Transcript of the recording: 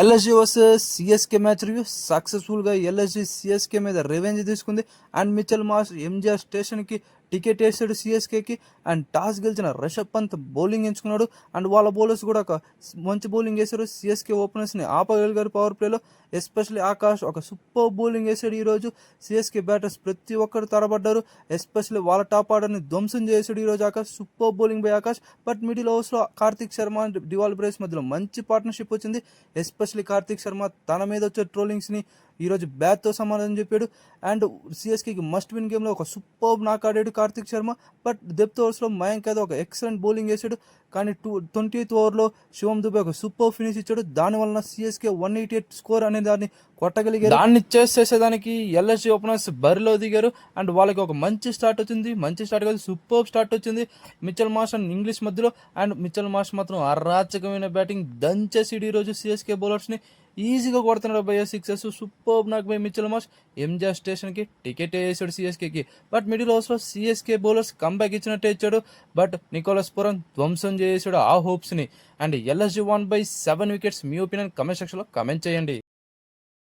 LSG versus CSK match review. సక్సెస్ఫుల్గా LSG CSK మీద రివెంజ్ తీసుకుంది. అండ్ మిచెల్ మార్ష్ ఎంజిఆర్ స్టేషన్కి టికెట్ వేసాడు సిఎస్కేకి. అండ్ టాస్ గెలిచిన రిషబ్ పంత్ బౌలింగ్ ఎంచుకున్నాడు. అండ్ వాళ్ళ బౌలర్స్ కూడా ఒక మంచి బౌలింగ్ వేశారు. సిఎస్కే ఓపెనర్స్ని ఆపగలిగారు పవర్ ప్లేలో. ఎస్పెషల్లీ ఆకాష్ ఒక సూపర్ బౌలింగ్ వేసాడు. ఈరోజు సిఎస్కే బ్యాటర్స్ ప్రతి ఒక్కరు తడబడ్డారు. ఎస్పెషల్లీ వాళ్ళ టాప్ ఆర్డర్ని ధ్వంసం చేశాడు ఈరోజు Akash. Super bowling by Akash. But middle ఓవర్స్లో Kartik Sharma and Dewald Brevis మధ్యలో మంచి పార్ట్నర్షిప్ వచ్చింది. ఎస్పెషల్లీ కార్తిక్ శర్మ తన మీద వచ్చే ట్రోలింగ్స్ని ఈరోజు బ్యాట్తో సమాధానం చెప్పాడు. అండ్ సిఎస్కేకి మస్ట్ విన్ గేమ్లో ఒక సూపర్ నాక్ ఆడాడు కార్తిక్ శర్మ. బట్ డెప్త్ ఓవర్స్లో మయాంక్ యాదవ్ ఒక ఎక్సలెంట్ బౌలింగ్ వేసాడు. కానీ 20th ఓవర్లో శివం దుబే ఒక సూపర్ ఫినిష్ ఇచ్చాడు. దానివల్ల సిఎస్కే 188 స్కోర్ అనే దాన్ని కొట్టగలిగారు. దాన్ని చేసేదానికి ఎల్ఎస్జీ ఓపెనర్స్ బరిలో దిగారు. అండ్ వాళ్ళకి ఒక మంచి స్టార్ట్ వచ్చింది. మంచి స్టార్ట్ కాదు, సూపర్ స్టార్ట్ వచ్చింది మిచెల్ మార్ష్ అండ్ ఇంగ్లీష్ మధ్యలో. అండ్ మిచెల్ మార్ష్ మాత్రం అరాచకమైన బ్యాటింగ్ దంచేసి ఈరోజు సిఎస్కే బౌలర్స్ని ఈజీగా కొడుతున్నాడు బై సిక్సెస్. సూపర్ నాకు బై మిచెల్ మార్ష్ ఎంజిఆర్ స్టేషన్కి టికెట్ వేసాడు సిఎస్కేకి. బట్ మిడిల్ ఓవర్స్లో సిఎస్కే బౌలర్స్ కంబ్యాక్ ఇచ్చినట్టే ఇచ్చాడు. బట్ నికోలస్ పురన్ ధ్వంసం చేసాడు ఆ హోప్స్ని. And LSG 1/7 wickets. మీ ఒపీనియన్ కమెంట్ సెక్షన్లో కమెంట్ చేయండి.